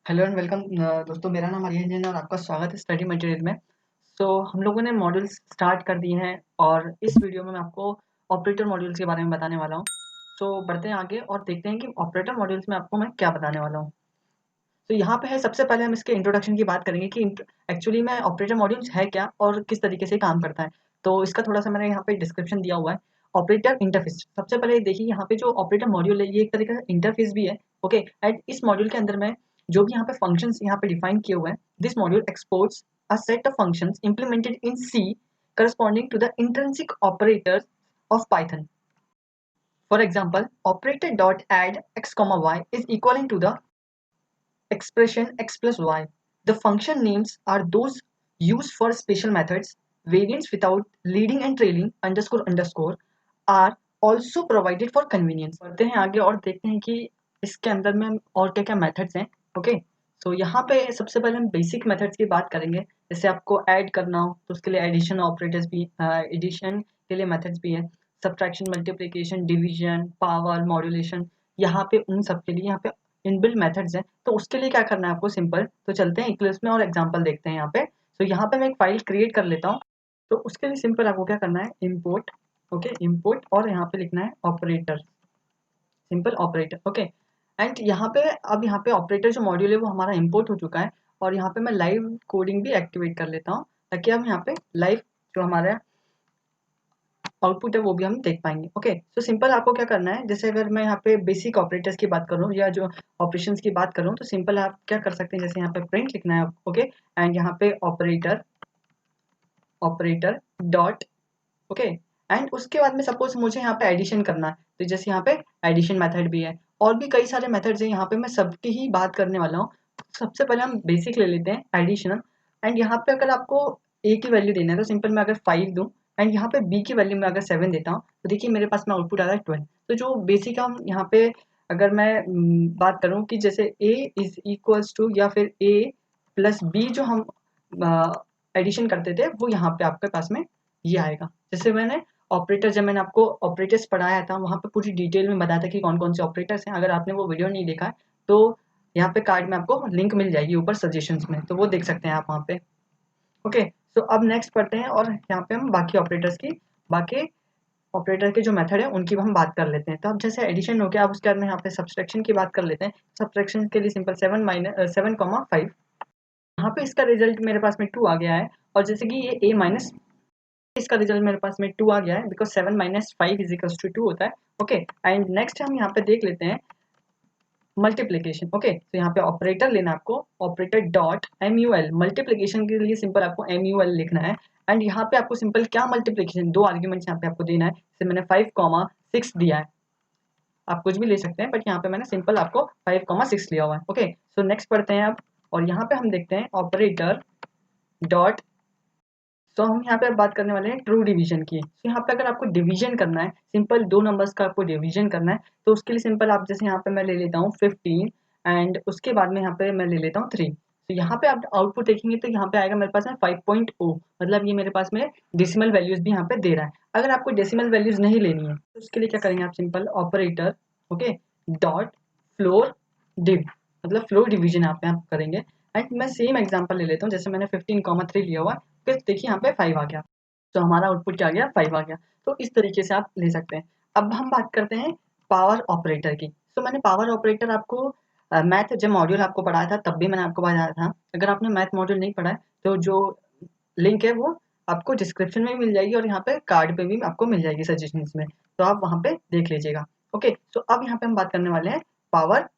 Hello and welcome दोस्तों, मेरा नाम आर्यन जैन और आपका स्वागत है स्टडी मटेरियल में। हम लोगों ने मॉड्यूल्स स्टार्ट कर दिए हैं और इस वीडियो में मैं आपको ऑपरेटर मॉड्यूल्स के बारे में बताने वाला हूँ। बढ़ते हैं आगे और देखते हैं कि ऑपरेटर मॉड्यूल्स में आपको मैं क्या बताने वाला हूँ। यहाँ पे है, सबसे पहले हम इसके इंट्रोडक्शन की बात करेंगे कि एक्चुअली में ऑपरेटर मॉड्यूल्स है क्या और किस तरीके से काम करता है। तो इसका थोड़ा सा मैंने यहाँ पे डिस्क्रिप्शन दिया हुआ है। ऑपरेटर इंटरफेस, सबसे पहले देखिए यहाँ पे जो ऑपरेटर मॉड्यूल है ये एक तरीके का इंटरफेस भी है। ओके, एंड इस मॉड्यूल के अंदर में जो भी यहाँ पे फंक्शंस यहाँ पे डिफाइन किए हुए हैं, this module exports a set of functions implemented in C corresponding to the intrinsic operators of Python. For example, operator dot add x comma y is equivalent to the expression x plus y. The function names are those used for special methods. Variants without leading and trailing underscore underscore are also provided for convenience. बढ़ते हैं आगे और देखते हैं कि इसके अंदर में और क्या क्या मेथड्स हैं। ओके, यहाँ पे सबसे पहले हम बेसिक मेथड्स की बात करेंगे। जैसे आपको ऐड करना हो तो उसके लिए एडिशन ऑपरेटर्स भी, एडिशन के लिए मेथड्स भी है। Subtraction, multiplication, division, power, modulation, यहाँ पे उन सब के लिए यहाँ पे इनबिल्ट मेथड्स हैं। तो उसके लिए क्या करना है आपको, सिंपल। तो चलते हैं इक्लिप्स में और एग्जांपल देखते हैं यहाँ पे। यहाँ पे मैं एक फाइल क्रिएट कर लेता हूँ। तो उसके लिए सिंपल आपको क्या करना है, इम्पोर्ट। ओके, इम्पोर्ट और यहाँ पे लिखना है operator, simple operator. Okay, and यहाँ पे ऑपरेटर जो मॉड्यूल है वो हमारा इम्पोर्ट हो चुका है। और यहाँ पे मैं लाइव कोडिंग भी एक्टिवेट कर लेता हूँ ताकि हम यहाँ पे लाइव जो हमारा आउटपुट है वो भी हम देख पाएंगे। ओके, सिंपल आपको क्या करना है, जैसे अगर मैं यहाँ पे बेसिक ऑपरेटर्स की बात करूँ या जो ऑपरेशंस की बात करूँ, तो सिंपल आप क्या कर सकते हैं, जैसे यहाँ पे प्रिंट लिखना है। ओके, एंड यहाँ पे operator, operator dot, okay, and उसके बाद में सपोज मुझे यहाँ पे एडिशन करना है, तो जैसे यहाँ पे एडिशन मेथड भी है और भी कई सारे मेथड्स हैं। यहाँ पे मैं सबकी ही बात करने वाला हूँ। सबसे पहले हम बेसिक ले लेते हैं, एडिशनल। एंड यहाँ पे अगर आपको ए की वैल्यू देना है तो सिंपल मैं अगर 5 दूँ एंड यहाँ पे बी की वैल्यू में अगर 7 देता हूँ तो देखिए मेरे पास में आउटपुट आ रहा है 12। तो जो बेसिक हम यहाँ पे अगर मैं बात करूँ कि जैसे ए इज इक्वल्स टू या फिर ए प्लस बी जो हम एडिशन करते थे वो यहाँ पे आपके पास में ये आएगा। जैसे मैंने ऑपरेटर, जब मैंने आपको ऑपरेटर्स पढ़ाया था वहाँ पे पूरी डिटेल में बताया था कि कौन कौन से ऑपरेटर्स हैं। अगर आपने वो वीडियो नहीं देखा है तो यहाँ पे कार्ड में आपको लिंक मिल जाएगी ऊपर सजेशंस में, तो वो देख सकते हैं आप वहाँ पे। ओके, अब नेक्स्ट पढ़ते हैं और यहाँ पे हम बाकी ऑपरेटर्स की, बाकी ऑपरेटर के जो मेथड है उनकी हम बात कर लेते हैं। तो अब जैसे एडिशन हो गया, अब उसके बाद में यहाँ पे सब्सट्रैक्शन की बात कर लेते हैं। सब्सट्रैक्शन के लिए सिंपल 7,5, यहाँ पे इसका रिजल्ट मेरे पास में 2 आ गया है। और जैसे कि ये a माइनस, इसका रिजल्ट मेरे पास में 2 आ गया है because 7 minus 5 is equals to 2 होता है। ओके, एंड नेक्स्ट हम यहाँ पे देख लेते हैं मल्टीप्लिकेशन। ओके, तो यहाँ पे ऑपरेटर लेना आपको, ऑपरेटर डॉट MUL, मल्टीप्लिकेशन के लिए सिंपल आपको MUL लिखना है। एंड यहाँ पे आपको सिंपल क्या मल्टीप्लिकेशन, दो आर्ग्यूमेंट्स यहाँ पे आपको देना है। जैसे मैंने 5,6 दिया है, आप कुछ भी ले सकते हैं बट यहाँ पे मैंने सिंपल आपको 5,6 लिया हुआ है। ओके, नेक्स्ट पढ़ते हैं अब और यहाँ पे हम देखते हैं ऑपरेटर डॉट। हम यहाँ पे बात करने वाले हैं ट्रू डिवीजन की। यहाँ पे अगर आपको डिवीजन करना है, सिंपल दो नंबर्स का आपको डिवीजन करना है, तो उसके लिए सिंपल आप जैसे यहाँ पे मैं ले लेता हूँ 15 एंड उसके बाद में यहाँ पे मैं ले लेता हूँ 3। तो यहाँ पे आप आउटपुट देखेंगे तो यहाँ पे आएगा मेरे पास में 5.0, मतलब ये मेरे पास में डेसिमल वैल्यूज भी यहाँ पे दे रहा है। अगर आपको डेसिमल वैल्यूज नहीं लेनी है तो उसके लिए क्या करेंगे आप, simple operator okay dot floor div, मतलब फ्लोर डिवीजन आप यहाँ करेंगे। एंड मैं सेम एग्जांपल ले लेता हूँ, जैसे मैंने 15,3 लिया हुआ है, फिर देखिए यहाँ पे 5 आ गया, तो हमारा आउटपुट क्या आ गया, 5 आ गया। तो इस तरीके से आप ले सकते हैं। अब हम बात करते हैं पावर ऑपरेटर की। मैंने पावर ऑपरेटर आपको मैथ जब मॉड्यूल आपको पढ़ाया था तब भी मैंने आपको बताया था। अगर आपने मैथ मॉड्यूल नहीं पढ़ा है तो जो लिंक है वो आपको डिस्क्रिप्शन में भी मिल जाएगी और यहाँ पे कार्ड पे भी आपको मिल जाएगी सजेशंस में, तो आप वहाँ पे देख लीजिएगा। ओके, अब यहाँ पे हम बात करने वाले हैं पावर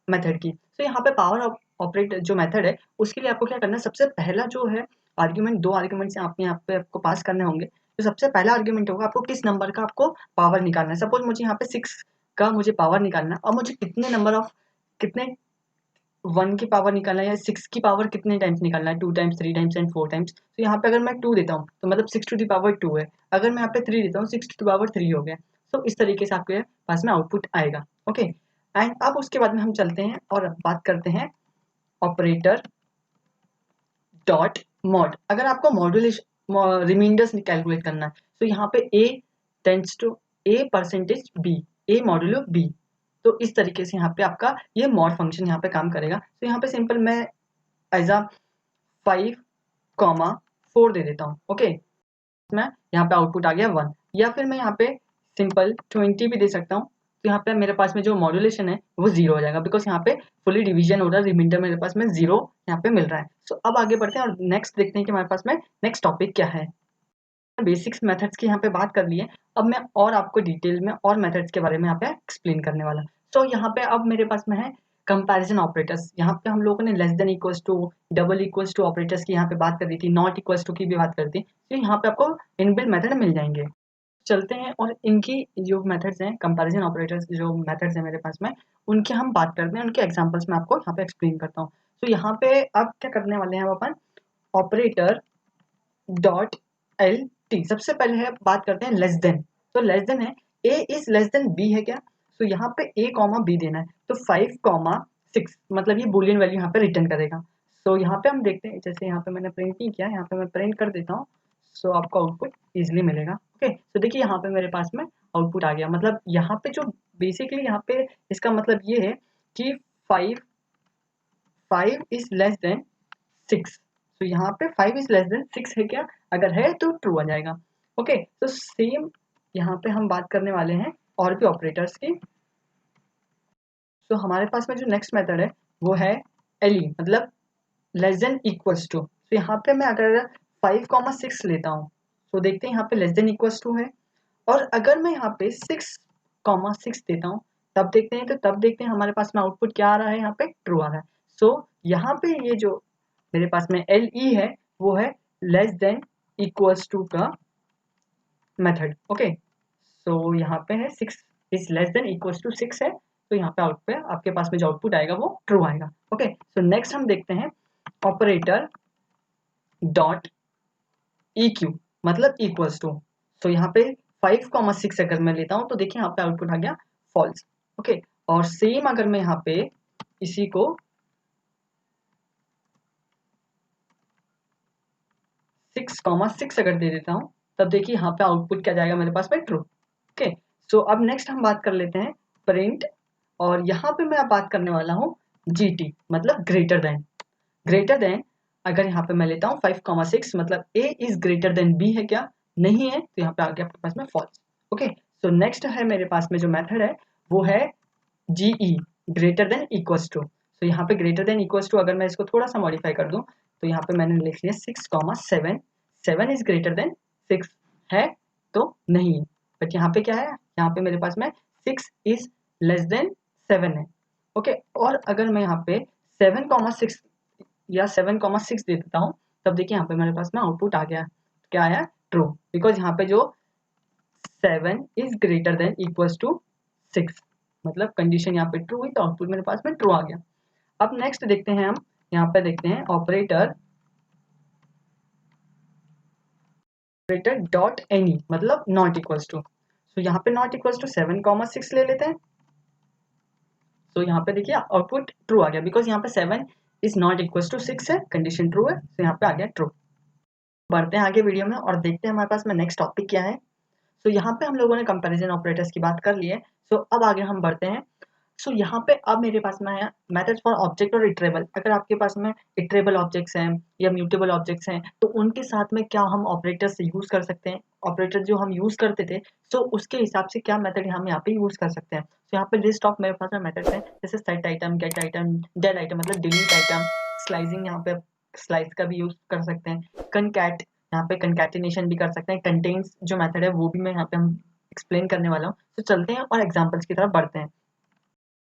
मेथड की। यहाँ पे पावर ऑपरेट जो मेथड है उसके लिए आपको क्या करना है, सबसे पहला जो है आर्ग्यूमेंट, दो आर्ग्यूमेंट्स आप यहाँ पे आपको पास करने होंगे। तो सबसे पहला आर्ग्यूमेंट होगा आपको किस नंबर का आपको पावर निकालना है। सपोज मुझे यहाँ पे 6 का मुझे पावर निकालना है और मुझे कितने नंबर ऑफ, कितने 1 की पावर निकालना है या 6 की पावर कितने टाइम्स निकालना है, 2 टाइम्स, 3 टाइम्स एंड 4 टाइम्स। तो यहाँ पे अगर मैं 2 देता हूँ तो मतलब 6 टू द पावर 2 है। अगर मैं यहाँ पे 3 देता हूँ 6 टू द पावर 3 हो गया। तो इस तरीके से आपके पास में आउटपुट आएगा। ओके, एंड अब उसके बाद में हम चलते हैं और बात करते हैं ऑपरेटर डॉट मॉड। अगर आपको मॉड्यूलेशन रिमाइंडर्स कैलकुलेट करना है तो यहाँ पे a tends to a percentage b, a modulo b. तो इस तरीके से यहाँ पे आपका ये मोर फंक्शन यहाँ पे काम करेगा। तो यहाँ पे सिंपल मैं एज अ 5,4 दे देता हूँ। ओके, मैं यहाँ पे आउटपुट आ गया 1, या फिर मैं यहाँ पे सिंपल 20 भी दे सकता हूँ। तो यहाँ पे मेरे पास में जो मॉड्यूलेशन है वो 0 हो जाएगा, बिकॉज यहाँ पे फुली डिवीजन हो रहा है, रिमाइंडर मेरे पास में 0 यहाँ पे मिल रहा है। सो अब आगे बढ़ते हैं और नेक्स्ट देखते हैं कि हमारे पास में नेक्स्ट टॉपिक क्या है। बेसिक्स मेथड्स की यहाँ पे बात कर ली है, अब मैं और आपको डिटेल में और मेथड्स के बारे में यहाँ पे एक्सप्लेन करने वाला। सो यहाँ पे अब मेरे पास में है कंपैरिजन ऑपरेटर्स। यहाँ पे हम लोगों ने less than equals to, double equals to operators की यहाँ पे बात कर दी थी, नॉट इक्वल्स टू की भी बात कर दी। तो यहाँ पे आपको इनबिल्ट मेथड मिल जाएंगे। चलते हैं और इनकी जो मेथड्स हैं, कंपैरिजन ऑपरेटर्स जो मेथड्स हैं मेरे पास में, उनकी हम बात करते हैं, उनके एग्जांपल्स मैं आपको यहाँ पे एक्सप्लेन करता हूँ। तो यहाँ पे अब क्या करने वाले हैं अपन, ऑपरेटर डॉट एल टी। सबसे पहले है बात करते हैं लेस देन। तो लेस देन है ए इज लेस देन बी है क्या, तो यहाँ पे ए कॉमा बी देना है। तो 5,6 मतलब ये बुलियन वैल्यू यहाँ पे रिटर्न करेगा। सो यहाँ पे हम देखते हैं, जैसे यहाँ पे मैंने प्रिंट नहीं किया, यहाँ पे मैं प्रिंट कर देता हूँ। सो आपको आउटपुट इजिली मिलेगा। ओके, तो देखिए यहाँ पे मेरे पास में आउटपुट आ गया। मतलब यहाँ पे जो बेसिकली यहाँ पे इसका मतलब ये है कि 5 इज लेस देन 6। तो यहाँ पे 5 इज लेस देन 6 है क्या, अगर है तो ट्रू आ जाएगा। ओके, तो सेम यहाँ पे हम बात करने वाले हैं और भी ऑपरेटर्स की। तो हमारे पास में जो नेक्स्ट मेथड है वो है एलई, मतलब लेस देन इक्वल्स टू। तो यहाँ पे मैं अगर 5,6 लेता हूँ, तो देखते हैं यहाँ पे लेस देन इक्वल्स टू है। और अगर मैं यहाँ पे 6,6 देता हूँ, तब देखते हैं, तो तब देखते हैं हमारे पास में आउटपुट क्या आ रहा है, यहाँ पे ट्रू आ रहा है। सो यहाँ पे ये जो मेरे पास में एल ई है वो है लेस देन इक्वल्स टू का मेथड। ओके, सो यहाँ पे है 6 is less than equals to 6 है, तो यहाँ पे आउटपुट आपके पास में जो आउटपुट आएगा वो ट्रू आएगा। ओके, सो नेक्स्ट हम देखते हैं ऑपरेटर डॉट ई क्यू, मतलब इक्वल्स टू। तो यहाँ पे 5,6 अगर मैं लेता हूँ, तो देखिए यहाँ पे आउटपुट आ गया फॉल्स। ओके, और सेम अगर मैं यहाँ पे इसी को 6,6 अगर दे देता हूँ, तब देखिए यहाँ पे आउटपुट क्या जाएगा मेरे पास में, ट्रू। ओके, सो अब नेक्स्ट हम बात कर लेते हैं प्रिंट, और यहाँ पे मैं अब बात करने वाला हूँ GT, मतलब ग्रेटर देन। ग्रेटर देन अगर यहाँ पे मैं लेता हूँ 5,6, मतलब A is greater then B है क्या, नहीं है, तो यहाँ पे आ गया आपके पास में फॉल्स। ओके, सो नेक्स्ट है मेरे पास में जो मेथड है वो है GE, greater than equals to. तो यहाँ पे ग्रेटर देन इक्वल्स टू अगर मैं इसको थोड़ा सा मॉडिफाई कर दूं, तो यहाँ पे मैंने लिख लिया 6,7, 7 इज ग्रेटर देन 6 है तो नहीं है, बट यहाँ पे क्या है, यहाँ पे मेरे पास में 6 इज लेस देन 7 है। ओके, और अगर मैं यहाँ पे 7,6 या 7,6 दे देता हूँ, तब देखिए यहाँ पे मेरे पास में आउटपुट आ गया, क्या आया, ट्रू, बिकॉज यहाँ पे जो 7 is greater than equals to 6, मतलब कंडीशन यहाँ पे ट्रू हुई, तो आउटपुट मेरे पास में ट्रू आ गया। अब नेक्स्ट देखते हैं हम, यहाँ पे देखते हैं ऑपरेटर डॉट एनी, मतलब नॉट इक्वल्स टू। तो यहाँ पे नॉट इक्वल्स टू 7,6 ले लेते हैं। तो यहाँ पे देखिए आउटपुट ट्रू आ गया, बिकॉज यहाँ पे 7 इज नॉट इक्वल्स टू 6 है, कंडीशन ट्रू है, तो यहाँ पे आ गया ट्रू। बढ़ते हैं आगे वीडियो में और देखते हैं हमारे पास में नेक्स्ट टॉपिक क्या है। सो यहाँ पे हम लोगों ने कंपैरिजन ऑपरेटर्स की बात कर ली है। सो अब आगे हम बढ़ते हैं। सो यहाँ पे अब मेरे पास में है मेथड्स फॉर ऑब्जेक्ट और इटरेबल। अगर आपके पास में इटरेबल ऑब्जेक्ट्स हैं या म्यूटेबल ऑब्जेक्ट्स हैं, तो उनके साथ में क्या हम ऑपरेटर्स यूज कर सकते हैं, ऑपरेटर जो हम यूज करते थे, सो उसके हिसाब से क्या मेथड हम यहाँ पे यूज कर सकते हैं। तो यहाँ पे लिस्ट ऑफ मेरे पास में मेथड्स हैं, जैसे set item, get item, del item, मतलब डिलीट आइटम, स्लाइसिंग, यहाँ पे स्लाइस का भी यूज कर सकते हैं, कनकैट, यहाँ पे कंकैटिनेशन भी कर सकते हैं, कंटेन्स जो मेथड है वो भी मैं यहाँ पे हम एक्सप्लेन करने वाला हूँ। तो चलते हैं और एग्जांपल्स की तरफ बढ़ते हैं।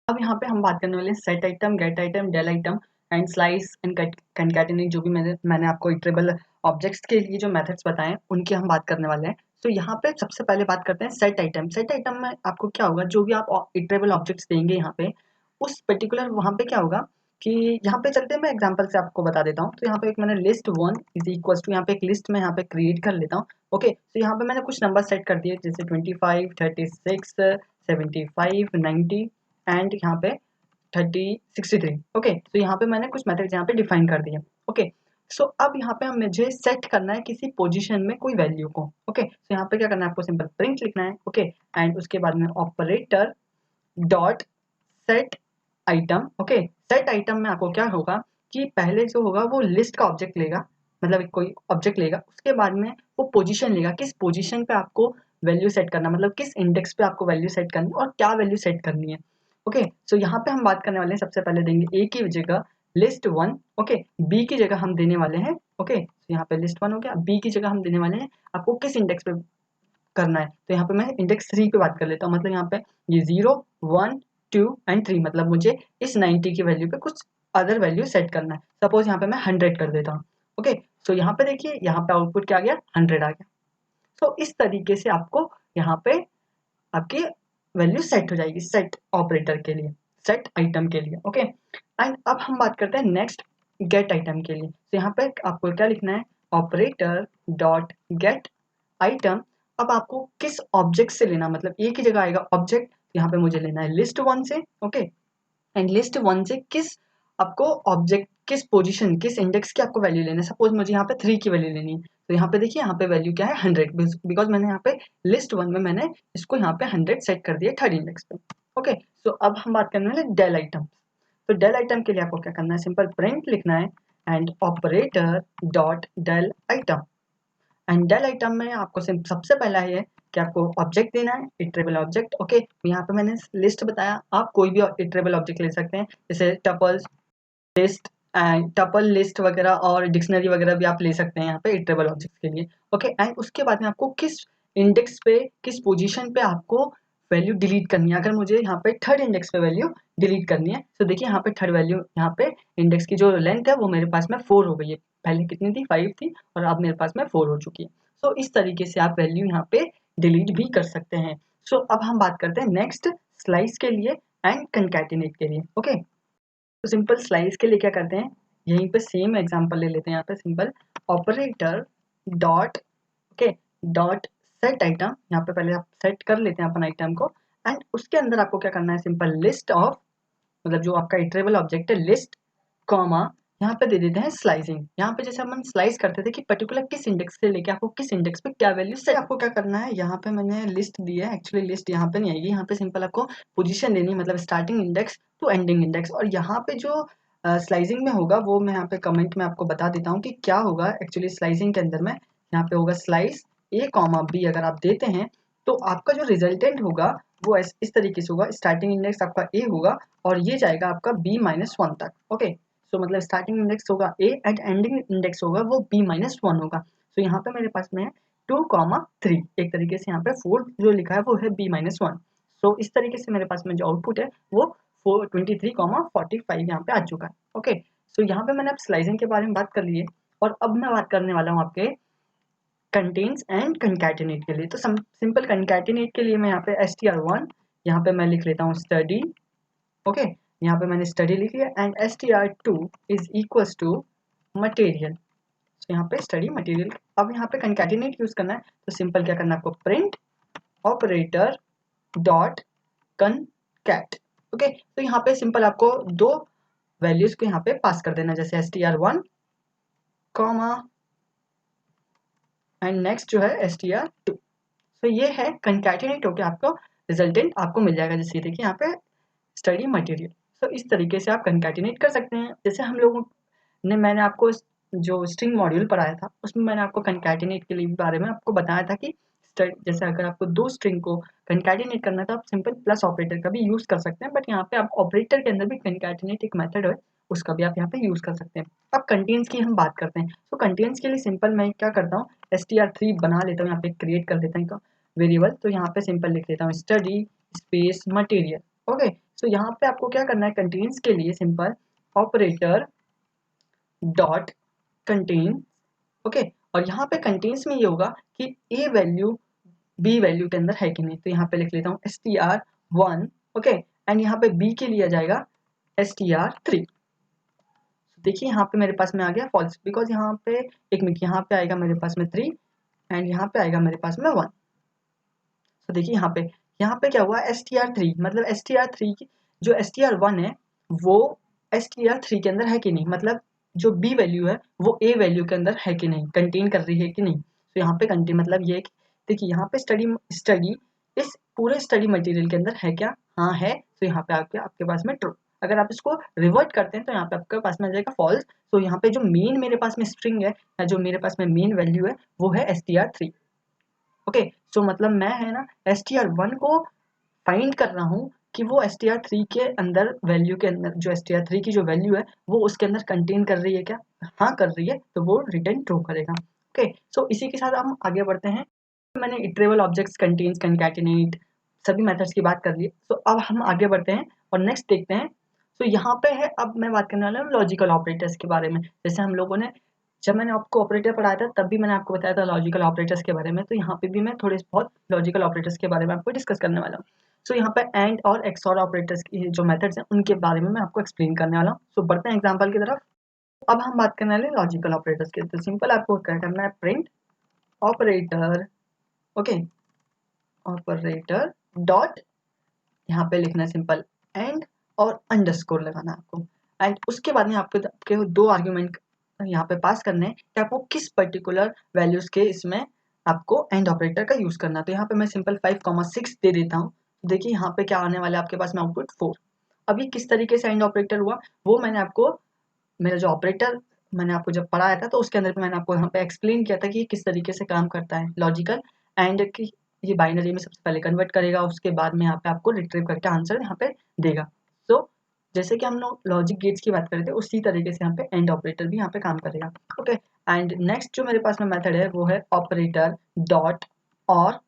अब यहाँ पे हम बात करने वाले हैं set item, get item, del item and slice and concatenate, जो भी मैंने आपको इटरेबल ऑब्जेक्ट्स के लिए जो मेथड्स बताएं उनकी हम बात करने वाले हैं। तो यहाँ पे सबसे पहले बात करते हैं सेट आइटम। सेट आइटम में आपको क्या होगा, जो भी आप इटरेबल ऑब्जेक्ट्स देंगे यहाँ पे, उस पर्टिकुलर वहाँ पे क्या होगा कि यहाँ पे चलते हैं, मैं एग्जांपल से आपको बता देता हूँ। तो यहाँ पे एक मैंने लिस्ट 1 इज इक्वल टू, यहाँ पे एक लिस्ट में यहाँ पे क्रिएट कर लेता हूँ। ओके, तो यहाँ पे मैंने कुछ नंबर सेट कर दिए, जैसे 25, 36, 75, 90 एंड यहाँ पे 30, 63। ओके, तो यहाँ पे मैंने कुछ मेथड्स यहाँ पे डिफाइन कर दिए। ओके, सो अब यहाँ पे हम मुझे सेट करना है किसी पोजीशन में कोई वैल्यू को। ओके, तो यहाँ पे क्या करना है, आपको सिंपल प्रिंट लिखना है। ओके, एंड उसके बाद में operator dot set item. Okay, set item में आपको क्या होगा कि पहले जो होगा वो लिस्ट का ऑब्जेक्ट लेगा, मतलब कोई ऑब्जेक्ट लेगा, उसके बाद में वो पोजीशन लेगा, किस पोजीशन पे आपको वैल्यू सेट करना, मतलब किस इंडेक्स पे आपको वैल्यू सेट करनी है और क्या वैल्यू सेट करनी है। ओके, सो यहाँ पे हम बात करने वाले हैं, सबसे पहले देंगे ए की जगह लिस्ट 1। ओके, बी की जगह हम देने वाले हैं, ओके, यहाँ पे लिस्ट 1 हो गया, बी की जगह हम देने वाले हैं आपको किस इंडेक्स पे करना है। तो यहाँ पे मैं इंडेक्स 3 पे बात कर लेता हूँ, मतलब यहाँ पे ये 0 1 2 एंड 3, मतलब मुझे इस 90 की वैल्यू पे कुछ अदर वैल्यू सेट करना है। सपोज यहाँ पे मैं 100 कर देता हूँ। ओके, सो यहाँ पे देखिए, यहाँ पे आउटपुट क्या आ गया, 100 आ गया। सो इस तरीके से आपको यहाँ पे आपकी वैल्यू सेट हो जाएगी, सेट ऑपरेटर के लिए, सेट आइटम के लिए। ओके, एंड अब हम बात करते हैं नेक्स्ट गेट आइटम के लिए। तो यहाँ पे आपको क्या लिखना है, ऑपरेटर डॉट गेट आइटम। अब आपको किस ऑब्जेक्ट से लेना, मतलब ए की जगह आएगा ऑब्जेक्ट, यहाँ पे मुझे लेना है लिस्ट 1 से। ओके, एंड लिस्ट 1 से किस आपको ऑब्जेक्ट, किस पोजीशन, किस इंडेक्स की आपको वैल्यू लेना है। सपोज मुझे यहाँ पे 3 की वैल्यू लेनी है, तो यहाँ पे देखिए, यहाँ पे वैल्यू क्या है, 100, बिकॉज मैंने यहाँ पे लिस्ट 1 में मैंने इसको यहाँ पे 100 सेट कर दिया थर्ड इंडेक्स पे। ओके, सो अब हम बात करने वाले डेल आइटम। तो डेल आइटम के लिए आपको क्या करना है, सिंपल प्रिंट लिखना है and operator dot del item. And del item में आपको सबसे पहला है कि आपको ऑब्जेक्ट देना है, इटरेबल ऑब्जेक्ट। ओके, यहाँ पे मैंने लिस्ट बताया, आप कोई भी इटरेबल ऑब्जेक्ट ले सकते हैं, जैसे tuples list and tuple list वगैरह, और डिक्शनरी वगैरह भी आप ले सकते हैं यहाँ पे इटरेबल ऑब्जेक्ट के लिए। ओके, एंड उसके बाद में आपको किस इंडेक्स पे, किस पोजीशन पे आपको वैल्यू डिलीट करनी है। अगर मुझे यहाँ पे थर्ड इंडेक्स पे वैल्यू डिलीट करनी है, तो देखिए यहाँ पे थर्ड वैल्यू, यहाँ पे इंडेक्स की जो लेंथ है वो मेरे पास में 4 हो गई है, पहले कितनी थी, 5 थी, और अब मेरे पास में 4 हो चुकी है। सो इस तरीके से आप वैल्यू यहाँ पे डिलीट भी कर सकते हैं। सो अब हम बात करते हैं नेक्स्ट स्लाइस के लिए एंड कंकैटिनेट के लिए। ओके, तो सिंपल स्लाइस के लिए क्या करते हैं, यहीं पे सेम एग्जांपल ले लेते हैं, यहाँ पे simple operator dot, okay, dot set item. यहाँ पे पहले आप सेट कर लेते हैं अपन आइटम को, एंड उसके अंदर आपको क्या करना है, सिंपल लिस्ट ऑफ, मतलब जो आपका इटरेबल ऑब्जेक्ट है, लिस्ट कॉमा, यहाँ पे दे देते हैं स्लाइसिंग। यहाँ पे जैसे हम स्लाइस करते थे कि पर्टिकुलर किस इंडेक्स से लेके आपको किस इंडेक्स पे क्या वैल्यू से आपको क्या करना है। यहाँ पे मैंने लिस्ट दी है, एक्चुअली लिस्ट यहाँ पे नहीं आएगी, यहाँ पे सिंपल आपको पोजीशन देनी है, मतलब starting index to ending index. और यहाँ पे जो स्लाइसिंग में होगा वो मैं यहाँ पे कमेंट में आपको बता देता हूँ कि क्या होगा एक्चुअली स्लाइसिंग के अंदर में। यहाँ पे होगा स्लाइस ए कॉमा बी, अगर आप देते हैं तो आपका जो रिजल्टेंट होगा वो इस तरीके से होगा, स्टार्टिंग इंडेक्स आपका ए होगा और ये जाएगा आपका b-1 तक। ओके, सो मतलब स्टार्टिंग इंडेक्स होगा ए एंड एंडिंग इंडेक्स होगा वो b-1 होगा। सो यहाँ पे मेरे पास में है 2,3, एक तरीके से यहाँ पे 4 जो लिखा है वो है b-1। सो इस तरीके से मेरे पास में जो आउटपुट है वो 423,45 यहाँ पे आ चुका है। ओके, सो यहाँ पे मैंने अब स्लाइसिंग के बारे में बात कर ली है, और अब मैं बात करने वाला हूँ आपके कंटेन्स एंड कंकैटिनेट के लिए। तो सिंपल कंकैटिनेट के लिए मैं यहाँ पे str1, यहाँ पे मैं लिख लेता हूँ स्टडी। ओके, यहाँ पे मैंने स्टडी लिख लिया, and str2 is equals to material. तो यहाँ पे स्टडी मटेरियल। अब यहाँ पे कंकैटिनेट यूज करना है, तो सिंपल क्या करना है आपको, प्रिंट ऑपरेटर डॉट कंकैट। ओके, तो यहाँ पे सिंपल आपको दो वैल्यूज को यहाँ पे पास कर देना, जैसे str1 कॉमा एंड नेक्स्ट जो है str2। तो ये है कंकैटिनेट होकर आपको रिजल्टेंट आपको मिल जाएगा, जैसे देखिए यहाँ पे स्टडी मटेरियल। तो इस तरीके से आप कंकैटिनेट कर सकते हैं। जैसे हम लोगों ने, मैंने आपको जो स्ट्रिंग मॉड्यूल पढ़ाया था उसमें मैंने आपको कंकैटिनेट के लिए बारे में आपको बताया था कि जैसे अगर आपको दो स्ट्रिंग को कंकैटिनेट करना है तो आप सिंपल प्लस ऑपरेटर का भी यूज़ कर सकते हैं, बट यहाँ पे आप ऑपरेटर के अंदर भी कंकैटिनेट एक मेथड है उसका भी आप यहाँ पे यूज़ कर सकते हैं। अब कंटेंट्स की हम बात करते हैं, तो कंटेंट्स के लिए सिंपल मैं क्या करता हूँ, str3 बना लेता हूँ, यहाँ पे क्रिएट कर लेता हूँ वेरिएबल। तो यहाँ पे सिंपल लिख लेता हूँ study space material. Okay, so यहाँ पे आपको क्या करना है, कंटेन्स के लिए simple operator dot contain. Okay, और यहाँ पे कंटेन्स में ये होगा कि ए वैल्यू बी वैल्यू के अंदर है कि नहीं, तो यहाँ पे लिख लेता हूँ str1। ओके, एंड यहाँ पे बी के लिए आ जाएगा str3। देखिए यहाँ पे मेरे पास में आ गया फॉल्स, बिकॉज यहाँ पे एक मिनट, यहाँ पे आएगा मेरे पास में 3 एंड यहाँ पे आएगा मेरे पास में 1। तो देखिए यहाँ पे क्या हुआ, str3 मतलब str3 जो str1 है वो str3 के अंदर है कि नहीं, मतलब जो b वैल्यू है वो a वैल्यू के अंदर है कि नहीं, कंटेन कर रही है कि नहीं। तो यहाँ पे कंटेन मतलब ये, देखिए यहाँ पे स्टडी इस पूरे स्टडी मटेरियल के अंदर है क्या, हाँ है, तो यहाँ पे आपके पास में ट्रू। अगर आप इसको रिवर्ट करते हैं तो यहाँ पे आपके पास में आ जाएगा फॉल्स। तो यहाँ पे जो मेन मेरे पास में स्ट्रिंग है या जो मेरे पास में मेन वैल्यू है वो है str3। ओके, सो मतलब मैं है ना str1 को फाइंड कर रहा हूँ कि वो str3 के अंदर वैल्यू के अंदर जो str3 की जो वैल्यू है वो उसके अंदर कंटेन कर रही है क्या? हाँ कर रही है, तो वो रिटर्न ट्रू करेगा। ओके, सो इसी के साथ हम आगे बढ़ते हैं। मैंने इटरेबल ऑब्जेक्ट्स, कंटेन्स, कंकैटिनेट सभी मेथड्स की बात कर ली। तो अब हम आगे बढ़ते हैं और नेक्स्ट देखते हैं। तो यहाँ पे है, अब मैं बात करने वाला हूँ लॉजिकल ऑपरेटर्स के बारे में। जैसे हम लोगों ने, जब मैंने आपको ऑपरेटर पढ़ाया था तब भी मैंने आपको बताया था लॉजिकल ऑपरेटर्स के बारे में, तो यहाँ पे भी मैं थोड़े बहुत लॉजिकल ऑपरेटर्स के बारे में आपको डिस्कस करने वाला हूँ। सो यहाँ पे एंड और एक्सऑर ऑपरेटर्स की जो मेथड्स हैं उनके बारे में मैं आपको एक्सप्लेन करने वाला हूँ। सो बढ़ते हैं एग्जाम्पल की तरफ। अब हम बात करने वाले लॉजिकल ऑपरेटर्स की। तो सिंपल आपको क्या करना है, print operator, okay, operator dot, यहाँ पे लिखना है सिंपल एंड और अंडरस्कोर लगाना है आपको। एंड उसके बाद में आपके दो आर्ग्यूमेंट यहाँ पे पास करने हैं कि आपको किस पर्टिकुलर वैल्यूज के इसमें आपको एंड ऑपरेटर का यूज करना है। तो यहाँ पे मैं सिंपल 5,6 दे देता हूँ। देखिए यहाँ पे क्या आने वाला है आपके पास में आउटपुट 4। अभी किस तरीके से एंड ऑपरेटर हुआ वो मैंने आपको, मेरा जो ऑपरेटर मैंने आपको जब पढ़ाया था तो उसके अंदर मैंने आपको यहाँ पे एक्सप्लेन किया था कि ये किस तरीके से काम करता है। लॉजिकल एंड की ये बाइनरी में सबसे पहले कन्वर्ट करेगा, उसके बाद में यहाँ पे आपको रिट्रीव करके आंसर यहाँ पे देगा। तो जैसे कि हम लोग लॉजिक गेट्स की बात कर रहे थे उसी तरीके से यहाँ पे एंड ऑपरेटर भी यहाँ पे काम करेगा। ओके, एंड नेक्स्ट जो मेरे पास में मेथड है वो है ऑपरेटर डॉट और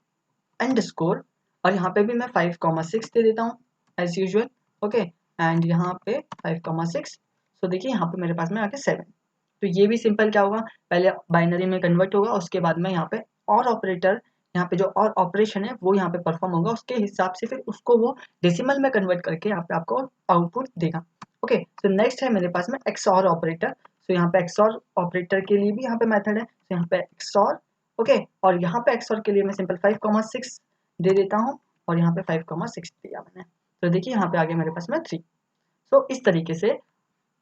अंडरस्कोर, और यहाँ पे भी मैं 5,6 दे देता हूँ एज यूजुअल। ओके, एंड यहाँ पे 5,6। तो देखिए यहाँ पे मेरे पास में आके 7। तो ये भी सिंपल क्या होगा, पहले बाइनरी में कन्वर्ट होगा, उसके बाद में यहाँ पे और ऑपरेटर, यहाँ पे जो और ऑपरेशन है वो यहाँ पे परफॉर्म होगा, उसके हिसाब से फिर उसको वो डेसिमल में कन्वर्ट करके यहाँ पे आपको आउटपुट देगा। ओके, तो नेक्स्ट है मेरे पास में एक्सऑर ऑपरेटर। तो यहाँ पे एक्सऑर ऑपरेटर के लिए भी यहाँ पे मेथड है। तो यहाँ पे एक्सऑर, ओके, और यहाँ पे एक्सऑर के लिए मैं सिंपल 5,6 दे देता हूँ और यहाँ पे 5,6 दिया मैंने। तो देखिए यहाँ पे आगे मेरे पास में 3। तो इस तरीके से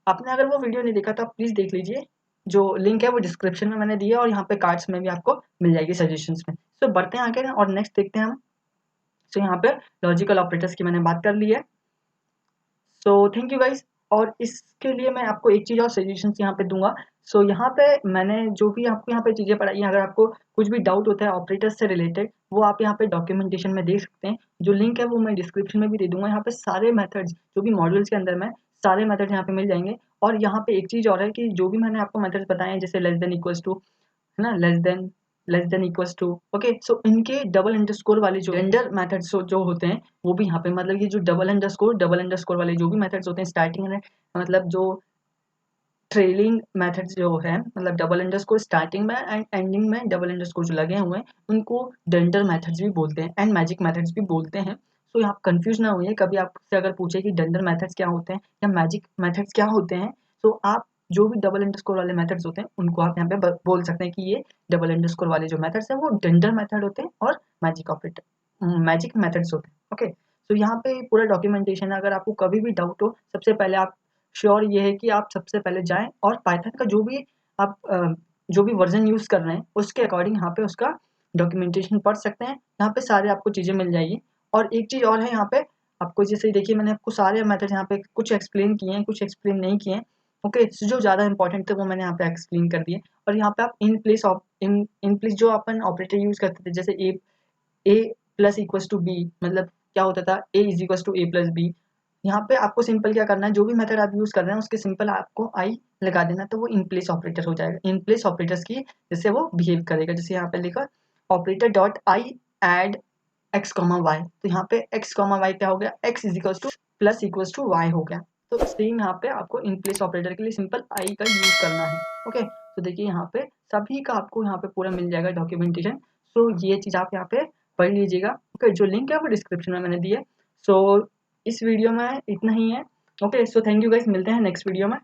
आपने अगर वो वीडियो नहीं देखा तो आप प्लीज़ देख लीजिए, जो लिंक है वो डिस्क्रिप्शन में मैंने दिया और यहाँ पे कार्ड्स में भी आपको मिल जाएगी सजेशंस में। सो बढ़ते हैं आगे ना और नेक्स्ट देखते हैं हम। सो यहाँ पे लॉजिकल ऑपरेटर्स की मैंने बात कर ली है। So thank you guys. और इसके लिए मैं आपको एक चीज़ और सजेशंस यहाँ पे दूंगा। सो यहाँ पे मैंने जो भी आपको यहाँ पे चीज़ें पढ़ाई हैं, अगर आपको कुछ भी डाउट होता है ऑपरेटर्स से रिलेटेड वो आप यहाँ पे डॉक्यूमेंटेशन में देख सकते हैं। जो लिंक है वो मैं डिस्क्रिप्शन में भी दे दूंगा। यहाँ पे सारे मेथड्स जो भी मॉड्यूल्स के अंदर में सारे मेथड्स यहाँ पे मिल जाएंगे। और यहाँ पे एक चीज़ और है कि जो भी मैंने आपको मेथड्स बताए हैं जैसे लेस देन इक्वल्स टू, है ना, less than equals to, okay, so इनके डबल अंडरस्कोर वाले जो रेंडर मेथड्स जो होते हैं वो भी यहाँ पे, मतलब ये जो डबल अंडरस्कोर वाले जो भी मेथड्स होते हैं स्टार्टिंग में, मतलब जो ट्रेलिंग मेथड्स जो है, मतलब डबल अंडरस्कोर स्टार्टिंग में एंड एंडिंग में डबल अंडरस्कोर जो लगे हुए हैं उनको डेंडर मेथड्स भी बोलते हैं एंड मैजिक मेथड्स भी बोलते हैं। सो आप कंफ्यूज ना होइए, कभी आपसे अगर पूछे कि डेंडर मेथड्स क्या होते हैं या मैजिक मेथड्स क्या होते हैं, तो आप जो भी डबल अंडरस्कोर वाले मेथड्स होते हैं उनको आप यहाँ पे बोल सकते हैं कि ये डबल अंडरस्कोर वाले जो मेथड्स हैं वो डेंडर मेथड होते हैं और मैजिक मेथड्स होते हैं। ओके, तो यहाँ पे पूरा डॉक्यूमेंटेशन है। अगर आपको कभी भी डाउट हो, सबसे पहले आप श्योर ये है कि आप सबसे पहले जाएं और पाइथन का जो भी आप जो भी वर्जन यूज़ कर रहे हैं उसके अकॉर्डिंग यहाँ पे उसका डॉक्यूमेंटेशन पढ़ सकते हैं। यहाँ पे सारे आपको चीज़ें मिल जाएगी। और एक चीज़ और है यहाँ पे आपको, जैसे देखिए मैंने आपको सारे मेथड यहाँ पे कुछ एक्सप्लेन किए हैं कुछ एक्सप्लेन नहीं किए हैं। ओके, जो ज़्यादा इंपॉर्टेंट थे वो मैंने यहाँ पे एक्सप्लेन कर दिए। और यहाँ पे आप इन प्लेस जो अपन ऑपरेटर यूज़ करते थे, जैसे a plus equals to b, मतलब क्या होता था, a is equals to a plus b. यहाँ पे आपको सिंपल क्या करना है, जो भी मेथड आप यूज कर रहे हैं उसके सिंपल आपको आई लगा देना, तो वो इन प्लेस ऑपरेटर हो जाएगा। इन प्लेस ऑपरेटर्स की जैसे वो बिहेव करेगा, जैसे यहाँ पे लिखा operator dot I add x comma y. तो यहाँ पे एक्स कॉमा वाई क्या हो गया, x is equals to plus equals to y हो गया। तो सेम यहाँ पे आपको इन प्लेस ऑपरेटर के लिए सिंपल आई का यूज करना है। ओके, तो देखिए यहाँ पे सभी का आपको यहाँ पे पूरा मिल जाएगा डॉक्यूमेंटेशन। सो ये चीज़ आप यहाँ पे पढ़ लीजिएगा। ओके, जो लिंक है वो डिस्क्रिप्शन में मैंने दिया है। सो इस वीडियो में इतना ही है। Okay, so thank you guys, मिलते हैं नेक्स्ट वीडियो में।